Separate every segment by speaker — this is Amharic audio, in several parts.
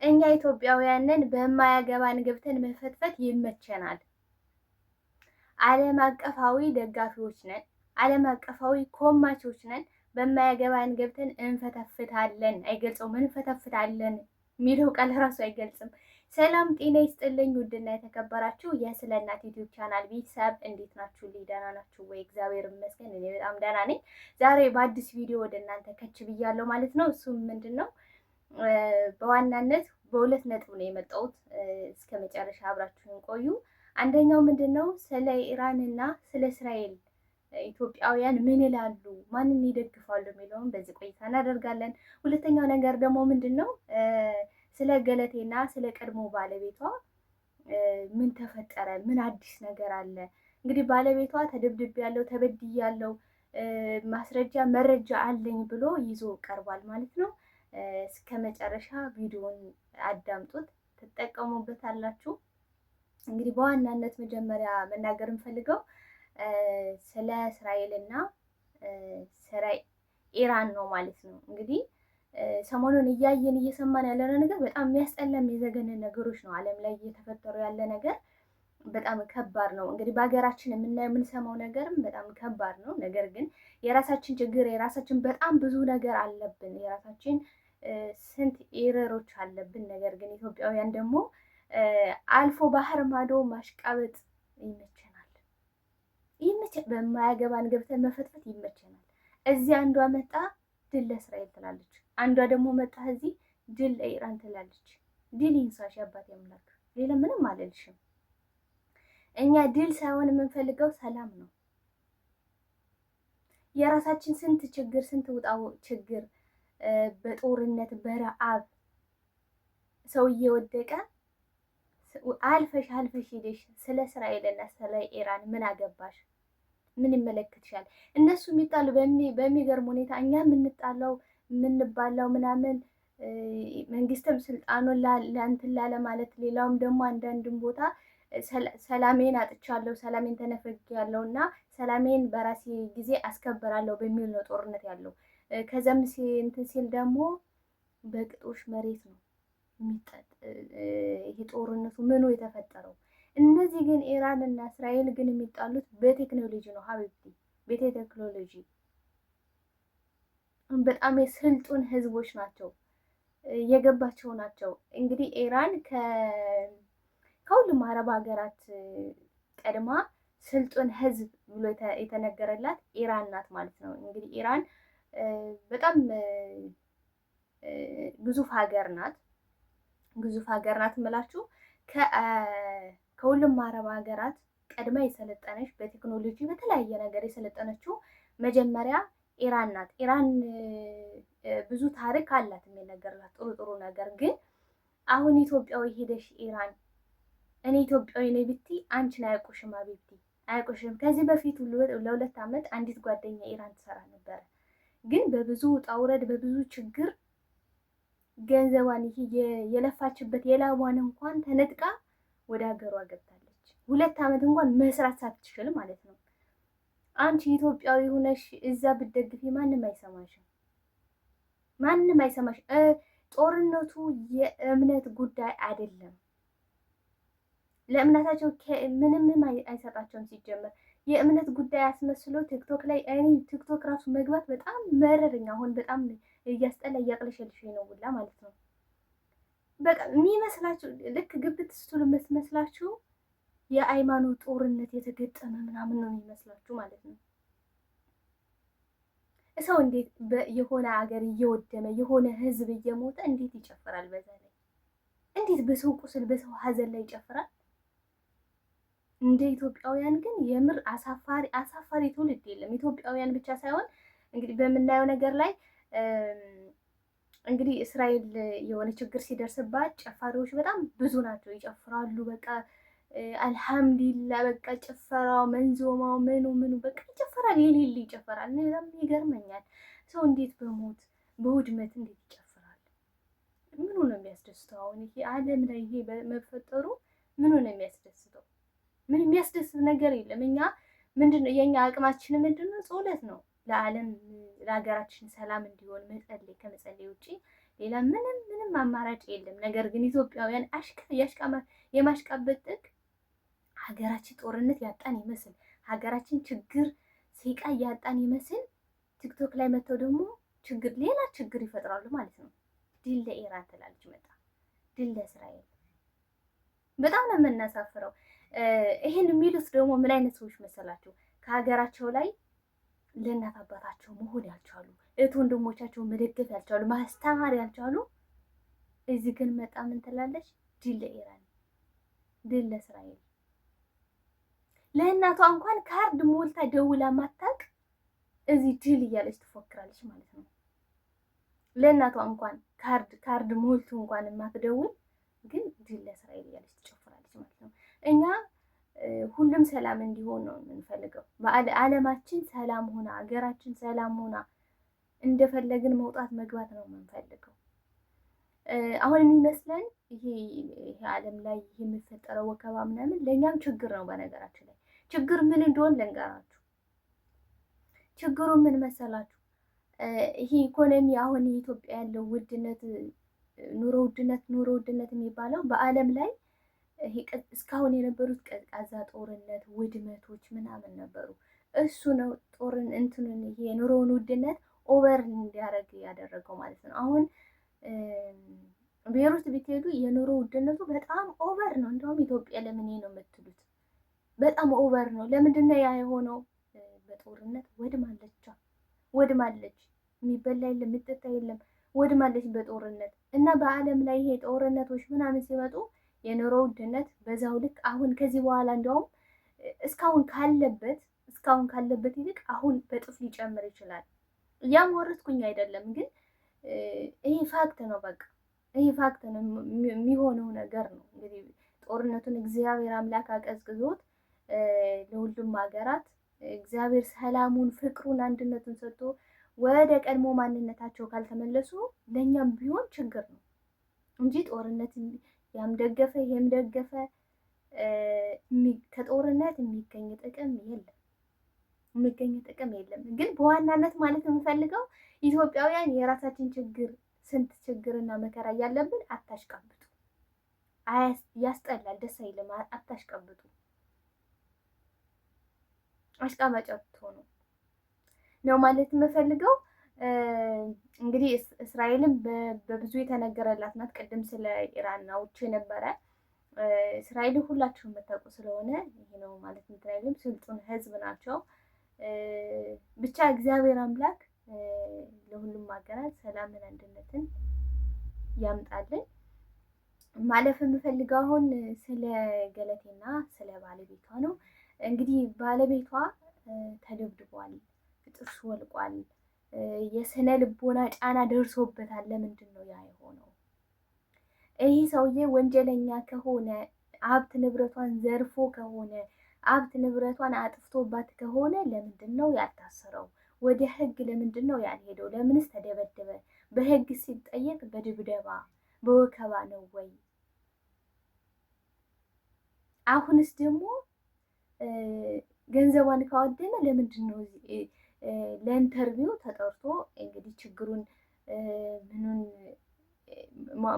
Speaker 1: እኛ ኢትዮጵያውያንን በማያገባን ገብተን መፈትፈት ይመቸናል። ዓለም አቀፋዊ ደጋፊዎች ነን። ዓለም አቀፋዊ ኮማቾች ነን። በማያገባን ገብተን እንፈተፍታለን። አይገልጸውም። እንፈተፍታለን የሚለው ቃል ራሱ አይገልጽም። ሰላም ጤና ይስጥልኝ። ውድና የተከበራችሁ የስለ እናት ዩቲዩብ ቻናል ቤተሰብ እንዴት ናችሁ? ደህና ናችሁ ወይ? እግዚአብሔር ይመስገን እኔ በጣም ደህና ነኝ። ዛሬ በአዲስ ቪዲዮ ወደ እናንተ ከች ብያለሁ ማለት ነው። እሱም ምንድን ነው? በዋናነት በሁለት ነጥብ ነው የመጣሁት። እስከ መጨረሻ አብራችሁን ቆዩ። አንደኛው ምንድን ነው? ስለ ኢራንና ስለ እስራኤል ኢትዮጵያውያን ምን ይላሉ፣ ማንን ይደግፋሉ የሚለውን በዚህ ቆይታ እናደርጋለን። ሁለተኛው ነገር ደግሞ ምንድን ነው? ስለ ገለቴና ስለ ቀድሞ ባለቤቷ ምን ተፈጠረ? ምን አዲስ ነገር አለ? እንግዲህ ባለቤቷ ተደብድቤያለሁ፣ ተበድያለሁ፣ ማስረጃ መረጃ አለኝ ብሎ ይዞ ቀርቧል ማለት ነው። እስከ መጨረሻ ቪዲዮን አዳምጡት፣ ትጠቀሙበታላችሁ። እንግዲህ በዋናነት መጀመሪያ መናገር የምፈልገው ስለ እስራኤልና ስለ ኢራን ነው ማለት ነው። እንግዲህ ሰሞኑን እያየን እየሰማን ያለነው ነገር በጣም የሚያስጠላም የዘገነን ነገሮች ነው። ዓለም ላይ እየተፈጠሩ ያለ ነገር በጣም ከባድ ነው። እንግዲህ በሀገራችን የምናየው የምንሰማው ነገርም በጣም ከባድ ነው። ነገር ግን የራሳችን ችግር የራሳችን በጣም ብዙ ነገር አለብን። የራሳችን ስንት ኤረሮች አለብን። ነገር ግን ኢትዮጵያውያን ደግሞ አልፎ ባህር ማዶ ማሽቃበጥ ይመቸናል። በማያገባን ገብተን መፈትፈት ይመቸናል። እዚህ አንዷ መጣ ድል ለእስራኤል ትላለች፣ አንዷ ደግሞ መጣ እዚህ ድል ለኢራን ትላለች። ድል ይንሳሽ አባቴ አምላክ፣ ሌላ ምንም አልልሽም። እኛ ድል ሳይሆን የምንፈልገው ሰላም ነው። የራሳችን ስንት ችግር ስንት ውጣው ችግር በጦርነት በረአብ ሰው እየወደቀ አልፈሽ ሄደሽ ስለ እስራኤልና ስለ ኢራን ምን አገባሽ? ምን ይመለከትሻል? እነሱ የሚጣሉ በሚገርም ሁኔታ እኛ የምንጣላው የምንባላው ምናምን መንግስትም ስልጣኑን ለእንትን ላለ ማለት ሌላውም ደግሞ አንዳንድም ቦታ ሰላሜን አጥቻለሁ፣ ሰላሜን ተነፍጌያለሁ እና ሰላሜን በራሴ ጊዜ አስከበራለሁ በሚል ነው ጦርነት ያለው። ከዛም እንትን ሲል ደግሞ በቅጦሽ መሬት ነው ይሄ ጦርነቱ ምኑ የተፈጠረው። እነዚህ ግን ኢራን እና እስራኤል ግን የሚጣሉት በቴክኖሎጂ ነው ሀቢብቲ፣ በቴክኖሎጂ በጣም የስልጡን ህዝቦች ናቸው፣ የገባቸው ናቸው። እንግዲህ ኢራን ከሁሉም አረብ ሀገራት ቀድማ ስልጡን ህዝብ ብሎ የተነገረላት ኢራን ናት ማለት ነው። እንግዲህ ኢራን በጣም ግዙፍ ሀገር ናት። ግዙፍ ሀገር ናት የምላችሁ ከሁሉም አረብ ሀገራት ቀድማ የሰለጠነች በቴክኖሎጂ በተለያየ ነገር የሰለጠነችው መጀመሪያ ኢራን ናት። ኢራን ብዙ ታሪክ አላት የሚነገርላት ጥሩ ነገር። ግን አሁን ኢትዮጵያዊ ሄደሽ ኢራን እኔ ኢትዮጵያዊ ነኝ ብትይ አንቺን አያውቁሽም፣ አቤቲ አያውቁሽም። ከዚህ በፊት ለ2 ዓመት አንዲት ጓደኛ ኢራን ትሰራ ነበረ። ግን በብዙ ውጣ ውረድ በብዙ ችግር ገንዘቧን ይሄ የለፋችበት የላቧን እንኳን ተነጥቃ ወደ ሀገሯ ገብታለች። 2 ዓመት እንኳን መስራት ሳትችል ማለት ነው። አንቺ ኢትዮጵያዊ ሆነሽ እዛ ብትደግፊ ማንም አይሰማሽም፣ ማንም አይሰማሽ። ጦርነቱ የእምነት ጉዳይ አይደለም። ለእምነታቸው ምንም አይሰጣቸውም። ሲጀመር የእምነት ጉዳይ አስመስሎ ቲክቶክ ላይ እኔ ቲክቶክ ራሱ መግባት በጣም መረረኛ። አሁን በጣም እያስጠላ እያቅለሸልሽ ነው ሁላ ማለት ነው። በቃ የሚመስላችሁ ልክ ግብት ስትሉ መስላችሁ የሃይማኖት ጦርነት የተገጠመ ምናምን ነው የሚመስላችሁ ማለት ነው። ሰው እንዴት የሆነ ሀገር እየወደመ የሆነ ህዝብ እየሞተ እንዴት ይጨፍራል? በዛ ላይ እንዴት በሰው ቁስል በሰው ሀዘን ላይ ይጨፍራል? እንደ ኢትዮጵያውያን ግን የምር አሳፋሪ ትውልድ የለም። ኢትዮጵያውያን ብቻ ሳይሆን እንግዲህ በምናየው ነገር ላይ እንግዲህ እስራኤል የሆነ ችግር ሲደርስባት ጨፋሪዎች በጣም ብዙ ናቸው፣ ይጨፍራሉ። በቃ አልሐምዱሊላ በቃ ጭፈራው መንዞማው ምኑ በቃ ይጨፈራል፣ የሌለ ይጨፈራል። እኔ በጣም ይገርመኛል። ሰው እንዴት በሞት በውድመት እንዴት ይጨፍራል? ምኑ ነው የሚያስደስተው? አሁን ይሄ ዓለም ላይ ይሄ መፈጠሩ ምኑ ነው የሚያስደስተው? ምን የሚያስደስት ነገር የለም። እኛ ምንድነው የኛ አቅማችን ምንድነው? ጸሎት ነው። ለዓለም ለሀገራችን ሰላም እንዲሆን መጸለይ፣ ከመጸለይ ውጪ ሌላ ምንም አማራጭ የለም። ነገር ግን ኢትዮጵያውያን የማሽቃበጥ ጥግ ሀገራችን ጦርነት ያጣን ይመስል ሀገራችን ችግር ሲቃይ ያጣን ይመስል ቲክቶክ ላይ መጥተው ደግሞ ሌላ ችግር ይፈጥራሉ ማለት ነው። ድል ለኢራን ትላለች መጣ ድል ለእስራኤል። በጣም ነው የምናሳፍረው። ይሄን የሚሉት ደግሞ ምን አይነት ሰዎች መሰላቸው? ከሀገራቸው ላይ ለእናት አባታቸው መሆን ያልቻሉ፣ እህት ወንድሞቻቸው መደገፍ ያልቻሉ፣ ማስተማር ያልቻሉ፣ እዚህ ግን መጣ ምን ትላለች? ድል ለኢራን፣ ድል ለእስራኤል። ለእናቷ እንኳን ካርድ ሞልታ ደውላ ማታቅ እዚህ ድል እያለች ትፎክራለች ማለት ነው። ለእናቷ እንኳን ካርድ ሞልቶ እንኳን የማትደውል ግን ድል ለእስራኤል እያለች ትጨፍራለች ማለት ነው። እኛ ሁሉም ሰላም እንዲሆን ነው የምንፈልገው። ዓለማችን ሰላም ሆና ሀገራችን ሰላም ሆና እንደፈለግን መውጣት መግባት ነው የምንፈልገው። አሁን የሚመስለን ይሄ ዓለም ላይ የሚፈጠረው ወከባ ምናምን ለእኛም ችግር ነው። በነገራችን ላይ ችግር ምን እንደሆን ልንገራችሁ። ችግሩ ምን መሰላችሁ? ይሄ ኢኮኖሚ አሁን የኢትዮጵያ ያለው ውድነት፣ ኑሮ ውድነት የሚባለው በዓለም ላይ እስካሁን የነበሩት ቀዝቃዛ ጦርነት፣ ውድመቶች ምናምን ነበሩ። እሱ ነው ይሄ የኑሮውን ውድነት ኦቨር እንዲያደርግ ያደረገው ማለት ነው። አሁን ቤሩት ብትሄዱ የኑሮ ውድነቱ በጣም ኦቨር ነው። እንደውም ኢትዮጵያ ለምን ነው የምትሉት? በጣም ኦቨር ነው። ለምንድን ነው ያ የሆነው? በጦርነት ወድማለች። የሚበላ የለም፣ የሚጠጣ የለም፣ ወድማለች በጦርነት እና በዓለም ላይ ይሄ ጦርነቶች ምናምን ሲመጡ የኑሮ ውድነት በዛው ልክ አሁን ከዚህ በኋላ እንዲያውም እስካሁን ካለበት ይልቅ አሁን በጥፍ ሊጨምር ይችላል። እያሟረትኩኝ አይደለም፣ ግን ይሄ ፋክት ነው። በቃ ይሄ ፋክት ነው፣ የሚሆነው ነገር ነው። እንግዲህ ጦርነቱን እግዚአብሔር አምላክ አቀዝቅዞት ለሁሉም ሀገራት እግዚአብሔር ሰላሙን፣ ፍቅሩን፣ አንድነቱን ሰጥቶ ወደ ቀድሞ ማንነታቸው ካልተመለሱ ለእኛም ቢሆን ችግር ነው እንጂ ጦርነት ያም ደገፈ ይሄም ደገፈ ከጦርነት የሚገኝ ጥቅም የለም። ግን በዋናነት ማለት የምፈልገው ኢትዮጵያውያን የራሳችን ችግር ስንት ችግርና መከራ እያለብን አታሽቃብጡ። ያስጠላል፣ ደስ አይልም። አታሽቃብጡ። አሽቃባጭ አትሆኑ ነው ማለት የምፈልገው። እንግዲህ እስራኤልም በብዙ የተነገረላት ናት። ቅድም ስለ ኢራን አውርቼ ነበረ። እስራኤል ሁላችሁም የምታውቁ ስለሆነ ይሄ ነው ማለት እስራኤልም ስልጡን ሕዝብ ናቸው። ብቻ እግዚአብሔር አምላክ ለሁሉም ሀገራት ሰላምን፣ አንድነትን ያምጣልን። ማለፍ የምፈልገው አሁን ስለ ገለቴና ስለ ባለቤቷ ነው። እንግዲህ ባለቤቷ ተደብድቧል፣ ጥርሱ ወልቋል፣ የስነ ልቦና ጫና ደርሶበታል። ለምንድን ነው ያ የሆነው? ይህ ሰውዬ ወንጀለኛ ከሆነ ሀብት ንብረቷን ዘርፎ ከሆነ ሀብት ንብረቷን አጥፍቶባት ከሆነ ለምንድን ነው ያልታሰረው? ወደ ህግ ለምንድን ነው ያልሄደው? ለምንስ ተደበደበ? በህግ ሲጠየቅ በድብደባ በወከባ ነው ወይ? አሁንስ ደግሞ ገንዘቧን ካወደመ ለምንድን ነው ለኢንተርቪው ተጠርቶ እንግዲህ ችግሩን ምኑን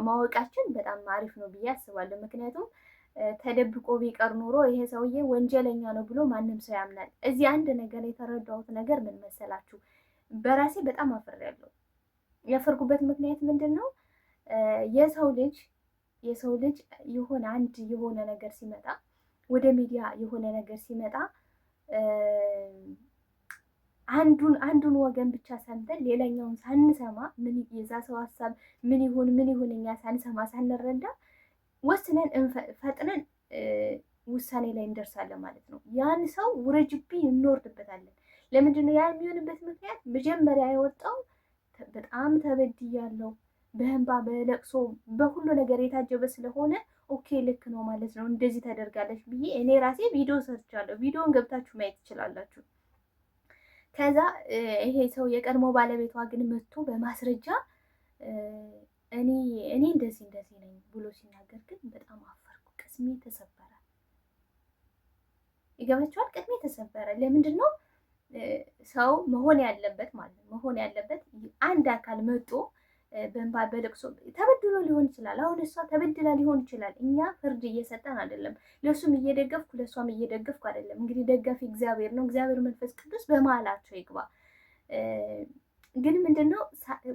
Speaker 1: ማወቃችን በጣም አሪፍ ነው ብዬ አስባለሁ። ምክንያቱም ተደብቆ ቢቀር ኖሮ ይሄ ሰውዬ ወንጀለኛ ነው ብሎ ማንም ሰው ያምናል። እዚህ አንድ ነገር የተረዳሁት ነገር ምን መሰላችሁ? በራሴ በጣም አፍሬያለሁ። ያፈርኩበት ምክንያት ምንድን ነው? የሰው ልጅ የሆነ ነገር ሲመጣ ወደ ሚዲያ የሆነ ነገር ሲመጣ አንዱን ወገን ብቻ ሰምተን ሌላኛውን ሳንሰማ ምን የዛ ሰው ሀሳብ ምን ይሁን እኛ ሳንሰማ ሳንረዳ ወስነን ፈጥነን ውሳኔ ላይ እንደርሳለን ማለት ነው። ያን ሰው ውረጅብኝ እንወርድበታለን። ለምንድን ነው ያ የሚሆንበት ምክንያት? መጀመሪያ የወጣው በጣም ተበድያለሁ፣ በእንባ በለቅሶ በሁሉ ነገር የታጀበ ስለሆነ ኦኬ ልክ ነው ማለት ነው፣ እንደዚህ ተደርጋለች ብዬ እኔ ራሴ ቪዲዮ ሰርቻለሁ። ቪዲዮን ገብታችሁ ማየት ትችላላችሁ። ከዛ ይሄ ሰው የቀድሞ ባለቤቷ ግን መጥቶ በማስረጃ እኔ እንደዚህ ነኝ ብሎ ሲናገር ግን በጣም አፈርኩ። ቅስሜ ተሰበረ። ይገባችኋል? ቅስሜ ተሰበረ። ለምንድን ነው ሰው መሆን ያለበት አንድ አካል መጥቶ በእንባ በለቅሶ ተበድሎ ሊሆን ይችላል። አሁን እሷ ተበድላ ሊሆን ይችላል። እኛ ፍርድ እየሰጠን አይደለም። ለእሱም እየደገፍኩ ለእሷም እየደገፍኩ አይደለም። እንግዲህ ደጋፊ እግዚአብሔር ነው። እግዚአብሔር መንፈስ ቅዱስ በመሀላቸው ይግባ። ግን ምንድነው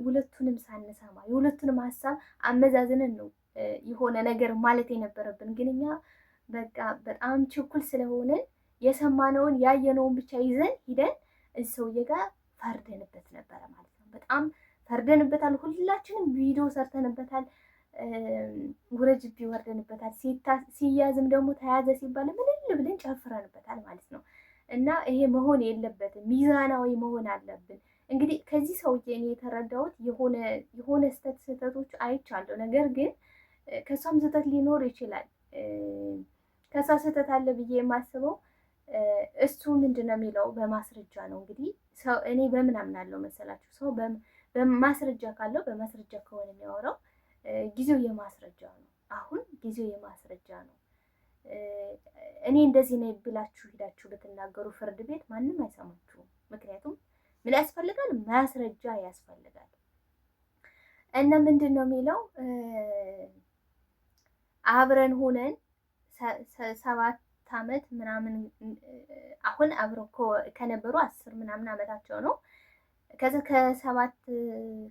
Speaker 1: ሁለቱንም ሳንሰማ የሁለቱንም ሀሳብ አመዛዝነን ነው የሆነ ነገር ማለት የነበረብን። ግን እኛ በቃ በጣም ችኩል ስለሆነን የሰማነውን ያየነውን ብቻ ይዘን ሂደን እዚህ ሰውዬ ጋር ፈርደንበት ነበረ ማለት ነው። በጣም ፈርደንበታል። ሁላችንም ቪዲዮ ሰርተንበታል። ውረጅቢ ወርደንበታል። ሲያዝም ደግሞ ተያዘ ሲባል ምንል ብለን ጨፍረንበታል ማለት ነው። እና ይሄ መሆን የለበትም። ሚዛናዊ መሆን አለብን። እንግዲህ ከዚህ ሰውዬ እኔ የተረዳሁት የሆነ ስህተቶች አይቻለሁ። ነገር ግን ከሷም ስህተት ሊኖር ይችላል። ከሷ ስህተት አለ ብዬ የማስበው እሱ ምንድን ነው የሚለው በማስረጃ ነው። እንግዲህ ሰው እኔ በምን አምናለሁ መሰላችሁ? ሰው በማስረጃ ካለው በማስረጃ ከሆነ የሚያወራው ጊዜው የማስረጃ ነው። አሁን ጊዜው የማስረጃ ነው። እኔ እንደዚህ ነው ብላችሁ ሄዳችሁ ብትናገሩ ፍርድ ቤት ማንም አይሰማችሁም። ምክንያቱም ምን ያስፈልጋል? ማስረጃ ያስፈልጋል። እና ምንድን ነው የሚለው አብረን ሆነን 7 ዓመት ምናምን አሁን አብረው ከነበሩ 10 ምናምን ዓመታቸው ነው። ከዛ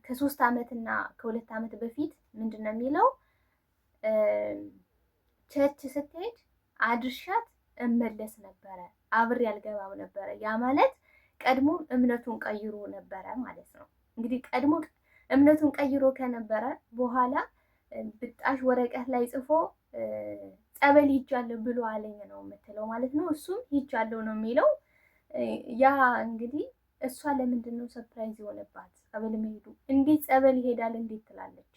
Speaker 1: ከ3 ዓመት እና ከ2 ዓመት በፊት ምንድን ነው የሚለው ቸርች ስትሄድ አድርሻት እመለስ ነበረ፣ አብሬ አልገባም ነበረ። ያ ማለት ቀድሞ እምነቱን ቀይሮ ነበረ ማለት ነው። እንግዲህ ቀድሞ እምነቱን ቀይሮ ከነበረ በኋላ ብጣሽ ወረቀት ላይ ጽፎ ጸበል ሂጃለሁ ብሎ አለኝ ነው የምትለው ማለት ነው። እሱም ሂጃለሁ ነው የሚለው። ያ እንግዲህ እሷ ለምንድን ነው ሰርፕራይዝ የሆነባት ጸበል መሄዱ? እንዴት ጸበል ይሄዳል እንዴት ትላለች?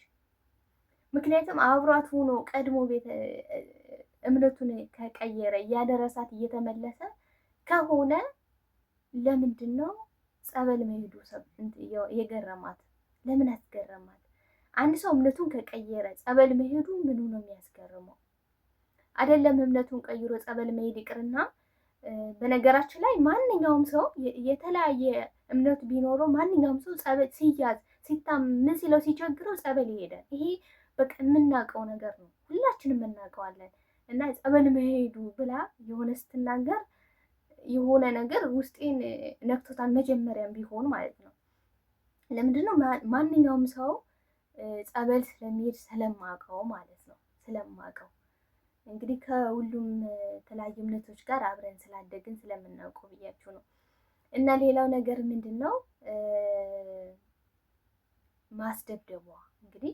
Speaker 1: ምክንያቱም አብሯት ሆኖ ቀድሞ ቤት እምነቱን ከቀየረ እያደረሳት እየተመለሰ ከሆነ ለምንድን ነው ጸበል መሄዱ የገረማት? ለምን አስገረማት? አንድ ሰው እምነቱን ከቀየረ ጸበል መሄዱ ምኑ ነው የሚያስገርመው? አይደለም እምነቱን ቀይሮ ጸበል መሄድ ይቅርና በነገራችን ላይ ማንኛውም ሰው የተለያየ እምነት ቢኖረው ማንኛውም ሰው ጸበል ሲያዝ ሲታመም ሲለው ሲቸግረው ጸበል ይሄዳል። ይሄ በቃ የምናውቀው ነገር ነው፣ ሁላችንም እናውቀዋለን። እና ጸበል መሄዱ ብላ የሆነ ስትናገር የሆነ ነገር ውስጤን ነክቶታል፣ መጀመሪያም ቢሆን ማለት ነው። ለምንድነው ማንኛውም ሰው ጸበል ስለሚሄድ ስለማውቀው ማለት ነው። ስለማውቀው እንግዲህ ከሁሉም የተለያዩ እምነቶች ጋር አብረን ስላደግን ስለምናውቀው ብያችሁ ነው። እና ሌላው ነገር ምንድን ነው ማስደብደቧ። እንግዲህ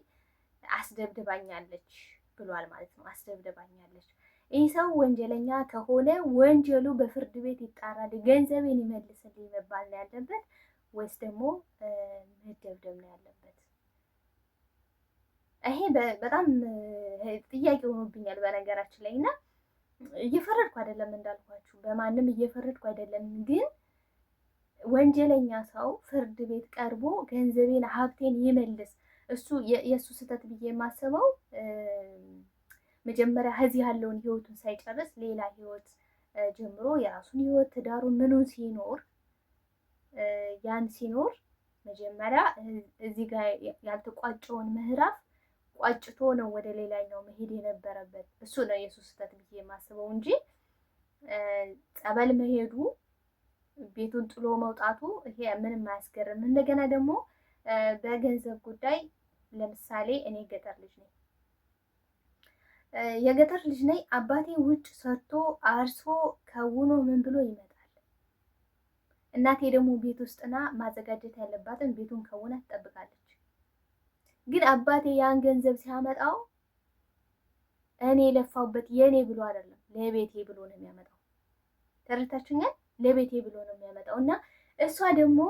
Speaker 1: አስደብድባኛለች ብሏል ማለት ነው። አስደብድባኛለች። ይህ ሰው ወንጀለኛ ከሆነ ወንጀሉ በፍርድ ቤት ይጣራል፣ ገንዘቤን ይመልስልኝ መባል ነው ያለበት ወይስ ደግሞ መደብደብ ነው ያለበት? ይሄ በጣም ጥያቄ ሆኖብኛል በነገራችን ላይ። እና እየፈረድኩ አይደለም እንዳልኳችሁ፣ በማንም እየፈረድኩ አይደለም። ግን ወንጀለኛ ሰው ፍርድ ቤት ቀርቦ ገንዘቤን ሀብቴን ይመልስ። እሱ የእሱ ስህተት ብዬ የማስበው መጀመሪያ ከዚህ ያለውን ህይወቱን ሳይጨርስ ሌላ ህይወት ጀምሮ የራሱን ህይወት ትዳሩን ምኑን ሲኖር ያን ሲኖር መጀመሪያ እዚህ ጋር ያልተቋጨውን ምዕራፍ ቋጭቶ ነው ወደ ሌላኛው መሄድ የነበረበት። እሱ ነው የሱስ ስህተት ብዬ የማስበው እንጂ ጸበል መሄዱ ቤቱን ጥሎ መውጣቱ ይሄ ምንም አያስገርም። እንደገና ደግሞ በገንዘብ ጉዳይ ለምሳሌ እኔ ገጠር ልጅ ነኝ፣ የገጠር ልጅ ነኝ። አባቴ ውጭ ሰርቶ አርሶ ከውኖ ምን ብሎ ይመጣል። እናቴ ደግሞ ቤት ውስጥና ማዘጋጀት ያለባትን ቤቱን ከውና ትጠብቃለች። ግን አባቴ ያን ገንዘብ ሲያመጣው እኔ የለፋውበት የኔ ብሎ አይደለም ለቤቴ ብሎ ነው የሚያመጣው። ተረታችኛል? ለቤቴ ብሎ ነው የሚያመጣው። እና እሷ ደግሞ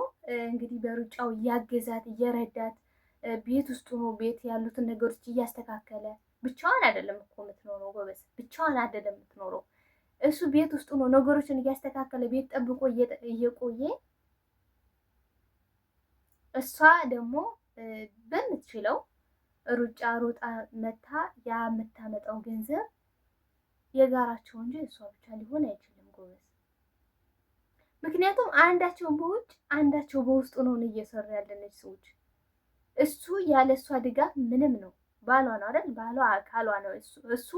Speaker 1: እንግዲህ በሩጫው እያገዛት እየረዳት ቤት ውስጥ ሆኖ ቤት ያሉትን ነገሮች እያስተካከለ ብቻዋን አይደለም እኮ የምትኖረው ጎበዝ፣ ብቻዋን አይደለም የምትኖረው። እሱ ቤት ውስጥ ሆኖ ነገሮችን እያስተካከለ ቤት ጠብቆ እየቆየ እሷ ደግሞ በምትችለው ሩጫ ሮጣ መታ ያ የምታመጣው ገንዘብ የጋራቸው እንጂ እሷ ብቻ ሊሆን አይችልም ጎበዝ። ምክንያቱም አንዳቸው በውጭ አንዳቸው በውስጡ ነው እየሰሩ ያለነች ሰዎች። እሱ ያለ እሷ ድጋፍ ምንም ነው። ባሏ ነው አይደል? ባሏ አካሏ ነው እሱ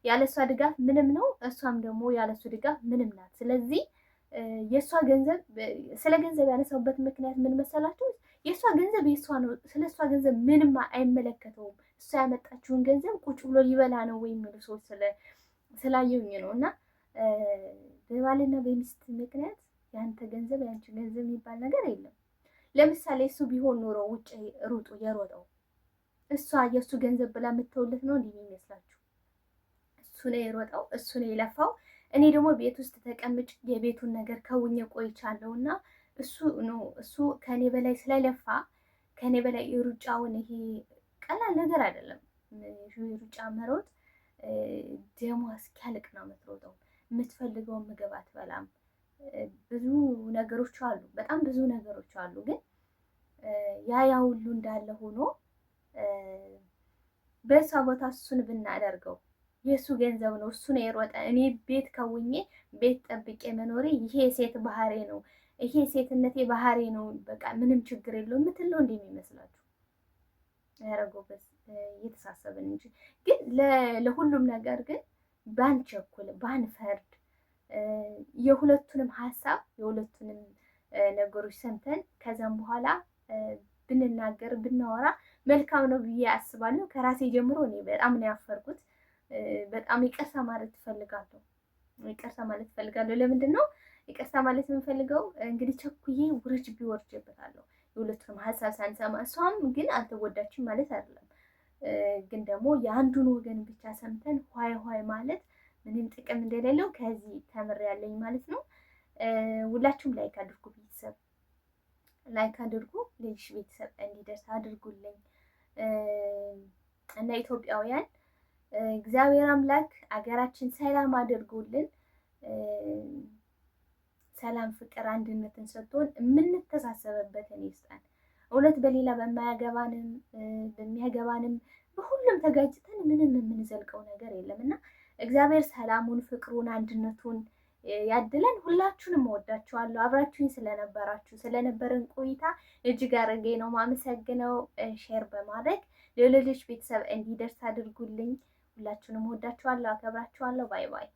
Speaker 1: ያለ እሷ ድጋፍ ምንም ነው። እሷም ደግሞ ያለ እሱ ድጋፍ ምንም ናት። ስለዚህ የእሷ ገንዘብ ስለ ገንዘብ ያነሳውበት ምክንያት ምን መሰላችሁ? የእሷ ገንዘብ የእሷ ነው። ስለ እሷ ገንዘብ ምንም አይመለከተውም። እሷ ያመጣችውን ገንዘብ ቁጭ ብሎ ሊበላ ነው ወይ የሚሉ ሰዎች ስላየውኝ ነው። እና በባልና በሚስት ምክንያት የአንተ ገንዘብ የአንቺ ገንዘብ የሚባል ነገር የለም። ለምሳሌ እሱ ቢሆን ኖሮ ውጭ ሩጡ የሮጠው እሷ የእሱ ገንዘብ ብላ የምትተውለት ነው እንዲህ የሚመስላችሁ? እሱ ነው የሮጠው፣ እሱ ነው የለፋው። እኔ ደግሞ ቤት ውስጥ ተቀምጭ የቤቱን ነገር ከውኜ ቆይቻለሁ እና እሱ ከኔ በላይ ስለለፋ ከኔ በላይ የሩጫውን ይሄ ቀላል ነገር አይደለም። ሩጫ መሮጥ ደሟ እስኪያልቅ ነው የምትሮጠው። የምትፈልገውን ምግብ አትበላም። ብዙ ነገሮች አሉ፣ በጣም ብዙ ነገሮች አሉ። ግን ያ ሁሉ እንዳለ ሆኖ በእሷ ቦታ እሱን ብናደርገው የእሱ ገንዘብ ነው፣ እሱ ነው የሮጠ። እኔ ቤት ከውኜ ቤት ጠብቄ መኖሬ ይሄ የሴት ባህሬ ነው፣ ይሄ ሴትነቴ ባህሬ ነው፣ በቃ ምንም ችግር የለውም የምትለው እንደ የሚመስላችሁ ያረጎበት እየተሳሰብን እንጂ ግን ለሁሉም ነገር ግን ባንቸኩል ባንፈርድ የሁለቱንም ሀሳብ የሁለቱንም ነገሮች ሰምተን ከዛም በኋላ ብንናገር ብናወራ መልካም ነው ብዬ አስባለሁ። ከራሴ ጀምሮ እኔ በጣም ነው ያፈርኩት። በጣም ይቅርታ ማለት እፈልጋለሁ። ለምንድን ነው ይቅርታ ማለት የምፈልገው? እንግዲህ ቸኩዬ ውርጅ ቢወርጅበታለሁ የሁለቱንም ሀሳብ ሳንሰማ። እሷም ግን አልተጎዳችም ማለት አይደለም። ግን ደግሞ የአንዱን ወገን ብቻ ሰምተን ኋይ ማለት ምንም ጥቅም እንደሌለው ከዚህ ተምሬያለሁ ማለት ነው። ሁላችሁም ላይክ አድርጉ፣ ቤተሰብ ላይክ አድርጉ፣ ሌሎች ቤተሰብ እንዲደርስ አድርጉልኝ እና ኢትዮጵያውያን እግዚአብሔር አምላክ አገራችን ሰላም አድርጉልን። ሰላም፣ ፍቅር፣ አንድነትን ሰጥቶን የምንተሳሰበበትን ይስጠን። እውነት በሌላ በማያገባንም በሚያገባንም በሁሉም ተጋጭተን ምንም የምንዘልቀው ነገር የለም እና እግዚአብሔር ሰላሙን፣ ፍቅሩን፣ አንድነቱን ያድለን። ሁላችሁንም እወዳችኋለሁ። አብራችሁኝ ስለነበረን ቆይታ እጅግ አድርጌ ነው ማመሰግነው። ሼር በማድረግ ለሌሎች ቤተሰብ እንዲደርስ አድርጉልኝ። ሁላችሁንም እወዳችኋለሁ፣ አከብራችኋለሁ። ባይ ባይ።